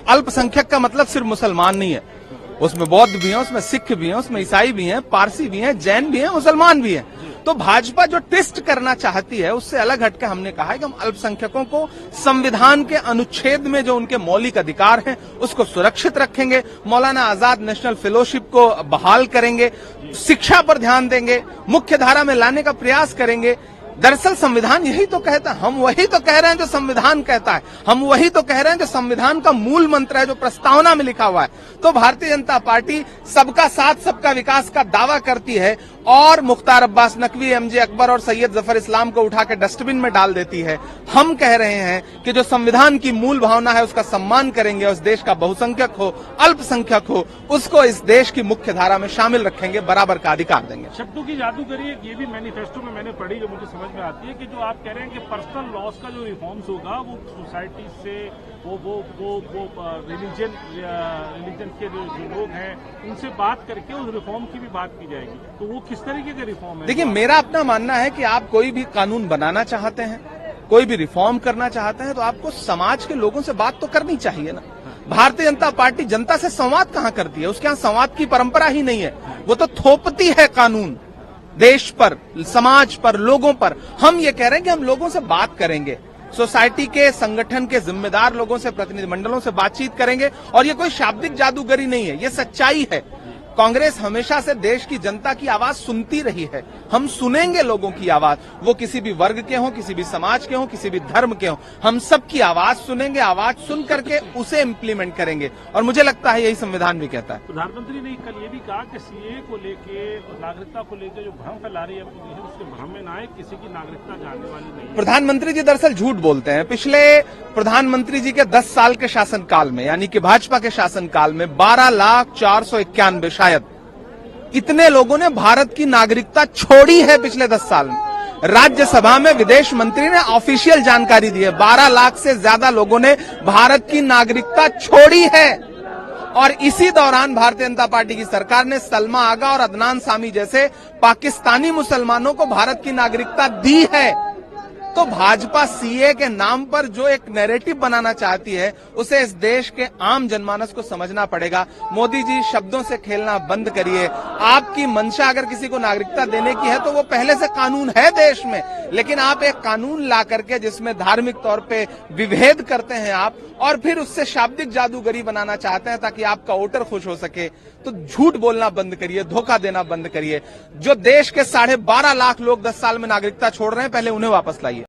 अल्पसंख्यक का मतलब सिर्फ मुसलमान नहीं है, उसमें बौद्ध भी हैं, उसमें सिख भी हैं, उसमें ईसाई भी हैं, पारसी भी हैं, जैन भी हैं, मुसलमान भी हैं। तो भाजपा जो ट्विस्ट करना चाहती है उससे अलग हटके हमने कहा है कि हम अल्पसंख्यकों को संविधान के अनुच्छेद में जो उनके मौलिक अधिकार हैं उसको सुरक्षित रखेंगे, मौलाना आजाद नेशनल फेलोशिप को बहाल करेंगे, शिक्षा पर ध्यान देंगे, मुख्य धारा में लाने का प्रयास करेंगे। दरअसल संविधान यही तो कहता है, हम वही तो कह रहे हैं जो संविधान कहता है, हम वही तो कह रहे हैं जो संविधान का मूल मंत्र है, जो प्रस्तावना में लिखा हुआ है। तो भारतीय जनता पार्टी सबका साथ सबका विकास का दावा करती है और मुख्तार अब्बास नकवी, एमजे अकबर और सैयद जफर इस्लाम को उठा के डस्टबिन में डाल देती है। हम कह रहे हैं कि जो संविधान की मूल भावना है उसका सम्मान करेंगे, उस देश का बहुसंख्यक हो अल्पसंख्यक हो उसको इस देश की मुख्य धारा में शामिल रखेंगे, बराबर का अधिकार देंगे। शब्दों की जादूगरी ये भी मैनिफेस्टो में मैंने पढ़ी, जो मुझे समझ में आती है कि जो आप कह रहे हैं कि पर्सनल लॉस का जो रिफॉर्म्स होगा वो सोसाइटी से वो रिलीजन के जो लोग हैं उनसे बात करके उस रिफॉर्म की भी बात की जाएगी। तो वो किस तरीके का रिफॉर्म है? देखिए, मेरा अपना मानना है कि आप कोई भी कानून बनाना चाहते हैं, कोई भी रिफॉर्म करना चाहते हैं तो आपको समाज के लोगों से बात तो करनी चाहिए ना। भारतीय जनता पार्टी जनता से संवाद कहां करती है? उसके यहां संवाद की परंपरा ही नहीं है, वो तो थोपती है कानून देश पर, समाज पर, लोगों पर। हम ये कह रहे हैं कि हम लोगों से बात करेंगे, सोसाइटी के संगठन के जिम्मेदार लोगों से, प्रतिनिधिमंडलों से बातचीत करेंगे। और ये कोई शाब्दिक जादूगरी नहीं है, ये सच्चाई है। कांग्रेस हमेशा से देश की जनता की आवाज सुनती रही है, हम सुनेंगे लोगों की आवाज, वो किसी भी वर्ग के हों, किसी भी समाज के हों, किसी भी धर्म के हों, हम सबकी आवाज सुनेंगे, आवाज सुन करके उसे इम्प्लीमेंट करेंगे। और मुझे लगता है यही संविधान भी कहता है। प्रधानमंत्री ने कल ये भी कहा कि सीए को लेके, नागरिकता को लेकर जो भ्रम फैला रही है अपोजिशन, उसके भ्रम में ना आए, किसी की नागरिकता जाने वाली नहीं है। प्रधानमंत्री जी दरअसल झूठ बोलते हैं। पिछले प्रधानमंत्री जी के 10 साल के शासनकाल में, यानी कि भाजपा के शासनकाल में 12,0491 शायद इतने लोगों ने भारत की नागरिकता छोड़ी है पिछले 10 साल में। राज्यसभा में विदेश मंत्री ने ऑफिशियल जानकारी दी है, 12 लाख से ज्यादा लोगों ने भारत की नागरिकता छोड़ी है। और इसी दौरान भारतीय जनता पार्टी की सरकार ने सलमा आगा और अदनान सामी जैसे पाकिस्तानी मुसलमानों को भारत की नागरिकता दी है। तो भाजपा सीए के नाम पर जो एक नैरेटिव बनाना चाहती है उसे इस देश के आम जनमानस को समझना पड़ेगा। मोदी जी, शब्दों से खेलना बंद करिए। आपकी मंशा अगर किसी को नागरिकता देने की है तो वो पहले से कानून है देश में, लेकिन आप एक कानून ला करके जिसमें धार्मिक तौर पे विभेद करते हैं आप, और फिर उससे शाब्दिक जादूगरी बनाना चाहते हैं ताकि आपका वोटर खुश हो सके। तो झूठ बोलना बंद करिए, धोखा देना बंद करिए। जो देश के 12.5 लाख लोग 10 साल में नागरिकता छोड़ रहे हैं, पहले उन्हें वापस लाइए।